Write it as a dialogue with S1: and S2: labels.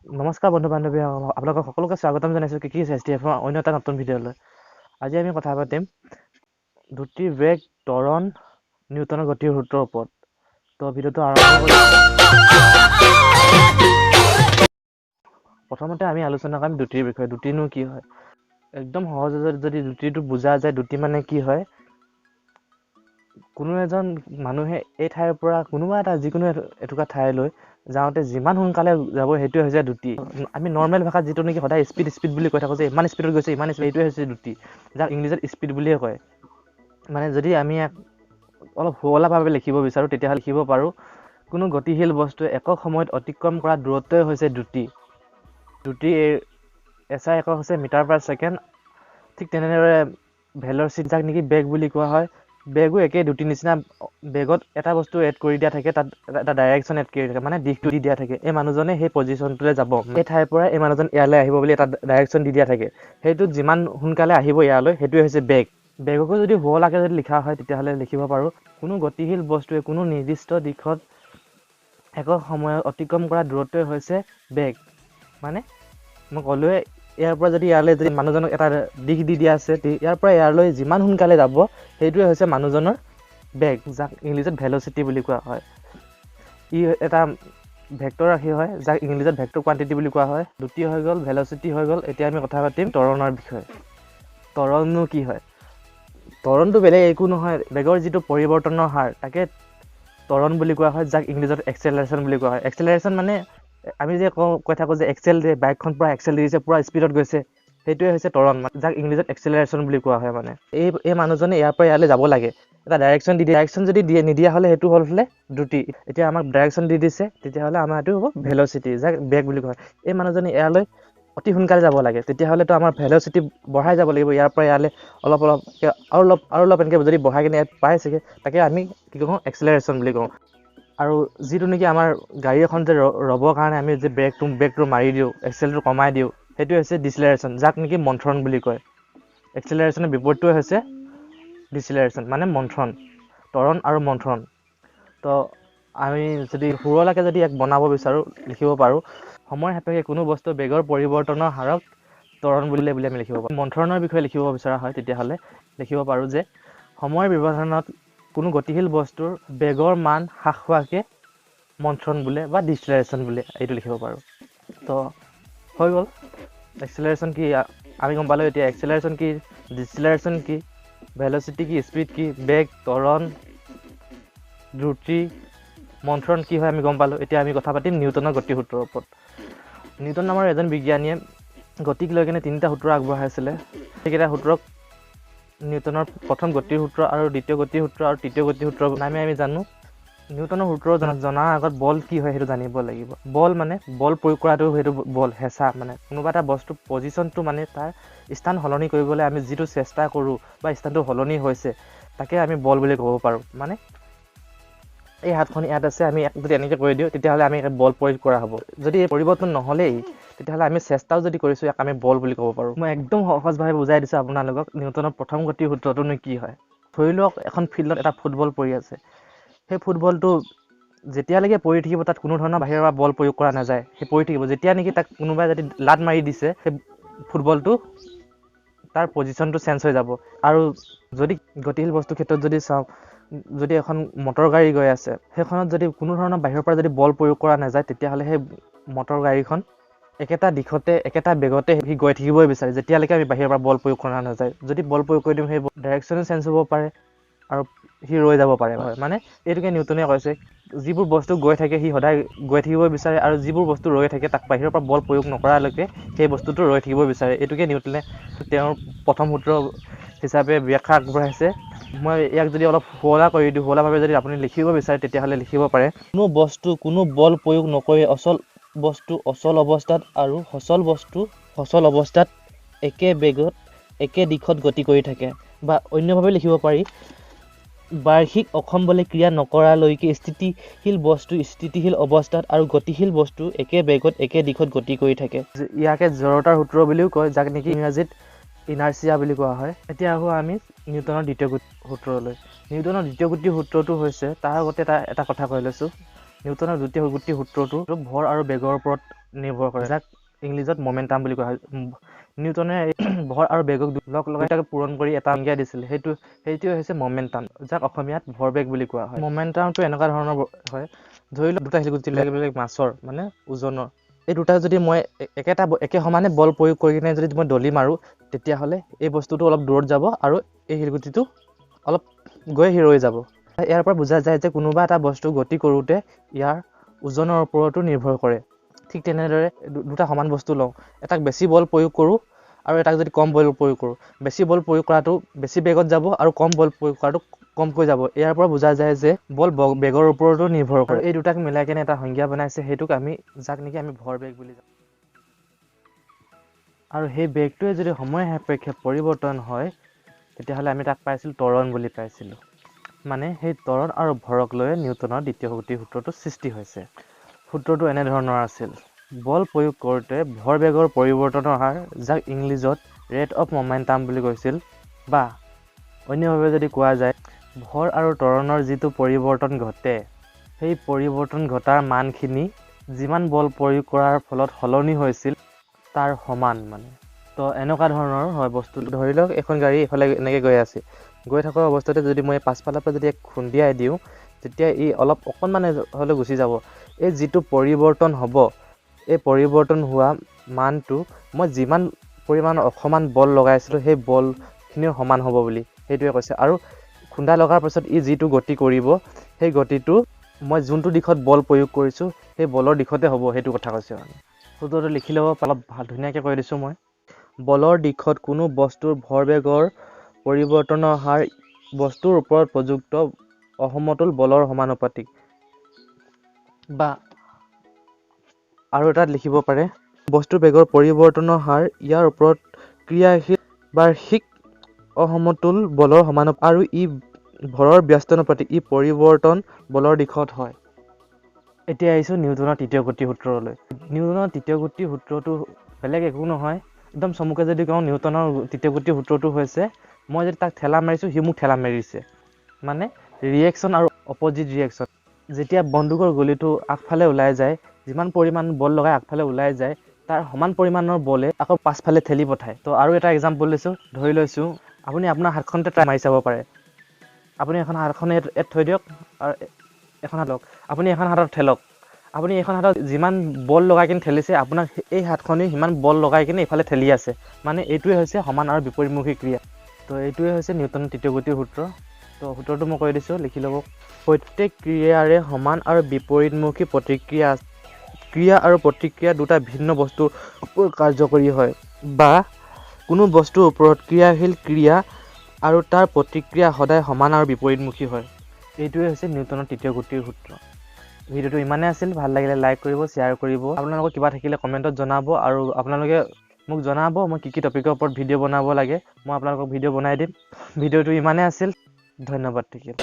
S1: নমস্কাৰ বন্ধু বান্ধৱী, আপোনালোকক সকলোকে স্বাগতম জনাইছোঁ কি STF অন্য এটা নতুন ভিডিঅ'লৈ। আজি আমি কথা পাতিম দ্ৰুতিৰ বেগ, ত্বৰণ, নিউটনৰ গতিৰ সূত্ৰৰ ওপৰত। তো ভিডিঅ'টো আৰম্ভ কৰিম। প্ৰথমতে আমি আলোচনা কৰিম দ্ৰুতিৰ বিষয়ে। দ্ৰুতিনো কি হয়? একদম সহজে যদি দ্ৰুতিটো বুজা যায়, দ্ৰুতি মানে কি হয়? কোনো এজন মানুহে এই ঠাইৰ পৰা কোনোবা এটা যিকোনো এটুকুৰা ঠাইলৈ যাওঁতে যিমান সোনকালে যাব সেইটোৱে হৈছে দ্ৰুতি। আমি নৰ্মেল ভাষাত যিটো নেকি সদায় স্পীড বুলি কৈ থাকোঁ যে ইমান স্পীডত গৈছে, ইমান স্পীড, এইটোৱে হৈছে দ্ৰুতি, যাক ইংলিছত স্পীড বুলিয়ে কয়। মানে যদি আমি অলপ সুৱলাভাৱে লিখিব বিচাৰোঁ তেতিয়াহ'লে লিখিব পাৰোঁ, কোনো গতিশীল বস্তুৱে একক সময়ত অতিক্ৰম কৰা দূৰত্বই হৈছে দ্ৰুতি। দ্ৰুতিৰ SI একক হৈছে মিটাৰ/ছেকেণ্ড। ঠিক তেনেদৰে ভেল'চিটি, যাক নেকি বেগ বুলি কোৱা হয়, বেগো একেই দ্ৰুতিৰ নিচিনা। বেগত এটা বস্তু এড কৰি দিয়া থাকে, তাত এটা ডাইৰেকশ্যন এড কৰি থাকে, মানে দিশটো দি দিয়া থাকে। এই মানুহজনে সেই পজিশ্যনটোলৈ যাব, এই ঠাইৰ পৰা এই মানুহজন ইয়ালৈ আহিব বুলি এটা ডাইৰেকশ্যন দি দিয়া থাকে। সেইটোত যিমান সোনকালে আহিব ইয়ালৈ সেইটোৱে হৈছে বেগ। বেগকো যদি সুৱলাকৈ যদি লিখা হয় তেতিয়াহ'লে লিখিব পাৰোঁ, কোনো গতিশীল বস্তুৱে কোনো নিৰ্দিষ্ট দিশত একক সময়ত অতিক্ৰম কৰা দূৰত্বই হৈছে বেগ। মানে মই ক'লোৱে, ইয়াৰ পৰা যদি ইয়ালৈ যদি মানুহজনক এটা দিশ দি দিয়া আছে, ইয়াৰ পৰা ইয়ালৈ যিমান সোনকালে যাব সেইটোৱে হৈছে মানুহজনৰ বেগ, যাক ইংলিছত ভেল'চিটি বুলি কোৱা হয়। ই এটা ভেক্টৰ ৰাশি হয়, যাক ইংলিছত ভেক্টৰ কোৱান্টিটি বুলি কোৱা হয়। দ্ৰুতি হৈ গ'ল, ভেল'চিটি হৈ গ'ল। এতিয়া আমি কথা পাতিম ত্বৰণৰ বিষয়ে। ত্বৰণনো কি হয়? ত্বৰণটো বেলেগ একো নহয়, বেগৰ যিটো পৰিৱৰ্তনৰ হাৰ তাকে ত্বৰণ বুলি কোৱা হয়, যাক ইংলিছত এক্সেলাৰেশ্যন বুলি কোৱা হয়। এক্সেলাৰেশ্যন মানে আমি যে কৈ থাকোঁ যে এক্সেল, যে বাইকখন পূৰা এক্সেল দি দিছে, পূৰা স্পীডত গৈছে, সেইটোৱে হৈছে ত্বৰণ, যাক ইংলিছত এক্সেলাৰেশ্যন বুলি কোৱা হয়। মানে এই মানুহজনে ইয়াৰ পৰা ইয়ালৈ যাব লাগে, এটা ডাইৰেকশ্যন দি দিয়ে, ডাইৰেকশ্যন যদি নিদিয়া হ'লে সেইটো হ'ল দ্ৰুতি। এতিয়া আমাক ডাইৰেকশ্যন দি দিছে, তেতিয়াহ'লে আমাৰ এইটো হ'ব ভেল'চিটি, যাক বেগ বুলি কয়। এই মানুহজনে ইয়ালৈ অতি সোনকালে যাব লাগে, তেতিয়াহ'লেতো আমাৰ ভেল'চিটি বঢ়াই যাব লাগিব, ইয়াৰ পৰা ইয়ালৈ অলপ অলপ এনেকৈ যদি বঢ়াই কিনে ইয়াত পাইছেগৈ, তাকে আমি কি কওঁ, এক্সেলাৰেশ্যন বুলি কওঁ। আৰু যিটো নেকি আমাৰ গাড়ী এখন যে ৰ'বৰ কাৰণে আমি যে ব্ৰেকটো মাৰি দিওঁ, এক্সেলটো কমাই দিওঁ, সেইটো হৈছে ডিচেলাৰেশ্যন, যাক নেকি মন্থন বুলি কয়। এক্সেলাৰেশ্যনৰ বিপৰীতটোৱে হৈছে ডিচেলাৰেশ্যন, মানে মন্থন। ত্বৰণ আৰু মন্থন। তো আমি যদি সুৰলাকৈ যদি ইয়াক বনাব বিচাৰোঁ, লিখিব পাৰোঁ, সময় সাপেক্ষে কোনো বস্তু বেগৰ পৰিৱৰ্তনৰ হাৰক ত্বৰণ বুলি আমি লিখিব পাৰোঁ। মন্থনৰ বিষয়ে লিখিব বিচৰা হয় তেতিয়াহ'লে লিখিব পাৰোঁ যে সময়ৰ ব্যৱধানত কোনো গতিশীল বস্তুৰ বেগৰ মান হ্ৰাস হোৱাকে মন্থন বোলে বা ডিচেলাৰেশ্যন বোলে, এইটো লিখিব পাৰোঁ। তো হৈ গ'ল। এক্সেলাৰেশ্যন কি আমি গম পালোঁ। এতিয়া এক্সেলাৰেশ্যন কি, ডিচেলাৰেশ্যন কি, ভেল'চিটি কি, স্পীড কি, বেগ, ত্বৰণ, দ্ৰুতি, মন্থন কি হয় আমি গম পালোঁ। এতিয়া আমি কথা পাতিম নিউটনৰ গতিৰ সূত্ৰৰ ওপৰত। নিউটন নামৰ এজন বিজ্ঞানীয়ে গতিক লৈ কিনে 3টা সূত্ৰ আগবঢ়াইছিলে। সেইকেইটা সূত্ৰক নিউটনৰ প্ৰথম গতিৰ সূত্ৰ আৰু দ্বিতীয় গতিৰ সূত্ৰ আৰু তৃতীয় গতিৰ সূত্ৰ নামে আমি জানো। নিউটনৰ সূত্ৰ জনাৰ আগত বল কি হয় সেইটো জানিব লাগিব। বল মানে বল প্ৰয়োগ কৰাটো, সেইটো বল, হেঁচা। মানে কোনোবা এটা বস্তুৰ পজিশ্যনটো, মানে তাৰ স্থান সলনি কৰিবলৈ আমি যিটো চেষ্টা কৰোঁ বা স্থানটো সলনি হৈছে, তাকে আমি বল বুলি ক'ব পাৰোঁ। মানে এই হাতখন ইয়াত আছে, আমি যদি এনেকৈ কৰি দিওঁ তেতিয়াহ'লে আমি বল প্ৰয়োগ কৰা হ'ব। যদি এই পৰিৱৰ্তন নহ'লেই তেতিয়াহ'লে আমি চেষ্টাও যদি কৰিছোঁ, ইয়াক আমি বল বুলি ক'ব পাৰোঁ। মই একদম সহজভাৱে বুজাই দিছোঁ আপোনালোকক নিউটনৰ প্ৰথম গতিৰ সূত্ৰটোনো কি হয়। ধৰি লওক এখন ফিল্ডত এটা ফুটবল পৰি আছে। সেই ফুটবলটো যেতিয়ালৈকে পৰি থাকিব, তাত কোনো ধৰণৰ বাহিৰৰ পৰা বল প্ৰয়োগ কৰা নাযায়, সেই পৰি থাকিব। যেতিয়া নেকি তাক কোনোবাই যদি লাত মাৰি দিছে, সেই ফুটবলটো তাৰ পজিশ্যনটো চেঞ্জ হৈ যাব। আৰু যদি গতিশীল বস্তুৰ ক্ষেত্ৰত যদি চাওঁ, যদি এখন মটৰ গাড়ী গৈ আছে, সেইখনত যদি কোনো ধৰণৰ বাহিৰৰ পৰা যদি বল প্ৰয়োগ কৰা নাযায়, তেতিয়াহ'লে সেই মটৰ গাড়ীখন একেটা দিশতে, একেটা বেগতে সি গৈ থাকিবই বিচাৰে, যেতিয়ালৈকে আমি বাহিৰৰ পৰা বল প্ৰয়োগ কৰা নাযায়। যদি বল প্ৰয়োগ কৰি দিওঁ, সেই ডাইৰেকশ্যনো চেঞ্জ হ'ব পাৰে আৰু সি ৰৈ যাব পাৰে। হয়, মানে এইটোকে নিউটনে কৈছে, যিবোৰ বস্তু গৈ থাকে সি সদায় গৈ থাকিবই বিচাৰে, আৰু যিবোৰ বস্তু ৰৈ থাকে তাক বাহিৰৰ পৰা বল প্ৰয়োগ নকৰালৈকে সেই বস্তুটো ৰৈ থাকিব বিচাৰে। এইটোকে নিউটনে তেওঁৰ প্ৰথম সূত্ৰ হিচাপে ব্যাখ্যা আগবঢ়াইছে। মই ইয়াক যদি অলপ সুৱলা কৰি দিওঁ, সুৱলাভাৱে যদি আপুনি লিখিব বিচাৰে তেতিয়াহ'লে লিখিব পাৰে, কোনো বস্তু কোনো বল প্ৰয়োগ নকৰি অচল বস্তু অচল অৱস্থাত আৰু সচল বস্তু সচল অৱস্থাত একে বেগত একে দিশত গতি কৰি থাকে। বা অন্যভাৱে লিখিব পাৰি, বাৰ্ষিক অসম বলে ক্ৰিয়া নকৰালৈকে স্থিতিশীল বস্তু স্থিতিশীল অৱস্থাত আৰু গতিশীল বস্তু একে বেগত একে দিশত গতি কৰি থাকে। ইয়াকে জড়তাৰ সূত্ৰ বুলিও কয়, যাক নেকি ইংৰাজীত ইনাৰ্চিয়া বুলি কোৱা হয়। এতিয়া আহোঁ আমি নিউটনৰ দ্বিতীয় সূত্ৰলৈ। নিউটনৰ দ্বিতীয় গতিৰ সূত্ৰটো হৈছে, তাৰ আগতে এটা কথা কৈ লৈছোঁ, নিউটনৰ দ্বিতীয় গতি সূত্ৰটো ভৰ আৰু বেগৰ ওপৰত নিৰ্ভৰ কৰে, যাক ইংলিছত মমেণ্টাম বুলি কোৱা হয়। নিউটনে ভৰ আৰু বেগক লগ লগাই তাক পূৰণ কৰি এটা সংজ্ঞা দিছিল, সেইটোৱে হৈছে মমেণ্টাম, যাক অসমীয়াত ভৰবেগ বুলি কোৱা হয়। মমেণ্টামটো এনেকুৱা ধৰণৰ হয়, ধৰি লওক দুটা শিলগুটি বেলেগ মাছৰ মানে ওজনৰ, এই দুটা যদি মই একে সমানে বল প্ৰয়োগ কৰি কিনে যদি মই দলি মাৰোঁ, তেতিয়াহ'লে এই বস্তুটো অলপ দূৰত যাব আৰু এই শিলগুটিটো অলপ গৈ ৰৈ যাব। ইয়াৰ পৰা বুজা যায় যে কোনোবা এটা বস্তু গতি কৰোঁতে ইয়াৰ ওজনৰ ওপৰতো নিৰ্ভৰ কৰে। ঠিক তেনেদৰে দুটা সমান বস্তু লওঁ, এটাক বেছি বল প্ৰয়োগ কৰোঁ আৰু এটাক যদি কম বল প্ৰয়োগ কৰোঁ, বেছি বল প্ৰয়োগ কৰাটো বেছি বেগত যাব আৰু কম বল প্ৰয়োগ কৰাটো কমকৈ যাব। ইয়াৰ পৰা বুজা যায় যে বল বেগৰ ওপৰতো নিৰ্ভৰ কৰে। এই দুটাক মিলাই কেনে এটা সংজ্ঞা বনাইছে, যাক নেকি আমি ভৰবেগ বুলি জানো। আৰু সেই বেগটোৱে যদি সময় সাপেক্ষে পৰিৱৰ্তন হয়, তেতিয়াহ'লে আমি তাক পাইছিলোঁ ত্বৰণ বুলি পাইছিলোঁ। মানে সেই ত্বৰণ আৰু ভৰক লৈ নিউটনৰ দ্বিতীয় গতিৰ সূত্ৰটো সৃষ্টি হৈছে। সূত্ৰটো এনেধৰণৰ আছিল, বল প্ৰয়োগ কৰোঁতে ভৰবেগৰ পৰিৱৰ্তনৰ হাৰ, যাক ইংলিছত ৰেট অফ মমেণ্টাম বুলি কৈছিল, বা অন্যভাৱে যদি কোৱা যায় ভৰ আৰু ত্বৰণৰ যিটো পৰিৱৰ্তন ঘটে, সেই পৰিৱৰ্তন ঘটাৰ মানখিনি যিমান বল প্ৰয়োগ কৰাৰ ফলত সলনি হৈছিল তাৰ সমান মানে। তো এনেকুৱা ধৰণৰ হয় বস্তুটো। ধৰি লওক এখন গাড়ী এইফালে এনেকৈ গৈ আছে, গৈ থকা অৱস্থাতে যদি মই পাছফালৰ পৰা যদি খুন্দিয়াই দিওঁ, তেতিয়া ই অকণমান হ'লেও গুচি যাব। এই যিটো পৰিৱৰ্তন হ'ব, এই পৰিৱৰ্তন হোৱা মানটো মই যিমান পৰিমাণৰ অসমান বল লগাইছিলোঁ সেই বলখিনিৰ সমান হ'ব বুলি সেইটোৱে কৈছে। আৰু খুন্দা লগাৰ পাছত ই যিটো গতি কৰিব, সেই গতিটো মই যোনটো দিশত বল প্ৰয়োগ কৰিছোঁ সেই বলৰ দিশতে হ'ব, সেইটো কথা কৈছে মানে। সূত্ৰটো লিখি ল'ব অলপ ধুনীয়াকৈ কৈ দিছোঁ মই। বলৰ দিশত কোনো বস্তুৰ ভৰবেগৰ পৰিৱৰ্তনৰ হাৰ বস্তুৰ ওপৰত প্ৰযুক্ত অসমতুল বলৰ সমানুপাতিক। বা আৰু এটাত লিখিব পাৰে, বস্তুৰ বেগৰ পৰিৱৰ্তনৰ হাৰ ইয়াৰ ওপৰত ক্ৰিয়াশীল বাৰ্ষিক অসমতুল বলৰ সমানুপাতিক, আৰু ই ভৰৰ ব্যস্তানুপাতিক, ই পৰিৱৰ্তন বলৰ দিশত হয়। এতিয়া আহিছোঁ নিউটনৰ তৃতীয় গতিৰ সূত্ৰলৈ। নিউটনৰ তৃতীয় গতিৰ সূত্ৰটো বেলেগ একো নহয়, একদম চমুকৈ যদি কওঁ, নিউটনৰ তৃতীয় গতিৰ সূত্ৰটো হৈছে, মই যদি তাক ঠেলা মাৰিছোঁ, সি মোক ঠেলা মাৰিছে। মানে ৰিয়েকশ্যন আৰু অপজিট ৰিয়েকশ্যন। যেতিয়া বন্দুকৰ গুলিটো আগফালে ওলাই যায়, যিমান পৰিমাণ বল লগাই আগফালে ওলাই যায়, তাৰ সমান পৰিমাণৰ বলে আকৌ পাছফালে ঠেলি পঠায়। তো আৰু এটা এক্সাম্পল লৈছোঁ, ধৰি লৈছোঁ আপুনি আপোনাৰ হাতখনতে ট্ৰাই মাৰি চাব পাৰে। আপুনি এখন হাতখন ইয়াত থৈ দিয়ক আৰু এখন হাত লওক, আপুনি এখন হাতত ঠেলক। আপুনি এখন হাতত যিমান বল লগাই কিনে ঠেলিছে, আপোনাক এই হাতখনেই সিমান বল লগাই কিনে এইফালে ঠেলি আছে। মানে এইটোৱে হৈছে সমান আৰু বিপৰীতমুখী ক্ৰিয়া। তো এইটোৱে হৈছে নিউটনৰ তৃতীয় গতিৰ সূত্ৰ। তো সূত্ৰটো মই কৈ দিছোঁ, লিখি ল'ব। প্ৰত্যেক ক্ৰিয়াৰে সমান আৰু বিপৰীতমুখী প্ৰতিক্ৰিয়া আছে। ক্ৰিয়া আৰু প্ৰতিক্ৰিয়া দুটা ভিন্ন বস্তুৰ ওপৰত কাৰ্যকৰী হয়, বা কোনো বস্তুৰ ওপৰত ক্ৰিয়াশীল ক্ৰিয়া আৰু তাৰ প্ৰতিক্ৰিয়া সদায় সমান আৰু বিপৰীতমুখী হয়। এইটোৱে হৈছে নিউটনৰ তৃতীয় গতিৰ সূত্ৰ। ভিডিঅ'টো ইমানেই আছিল। ভাল লাগিলে লাইক কৰিব, শ্বেয়াৰ কৰিব। আপোনালোকৰ কিবা থাকিলে কমেণ্টত জনাব, আৰু আপোনালোকে মোক জনাব মই কি টপিকৰ ওপৰত ভিডিঅ' বনাব লাগে, মই আপোনালোকক ভিডিঅ' বনাই দিম। ভিডিঅ'টো ইমানেই আছিল। ধন্যবাদ থাকিল।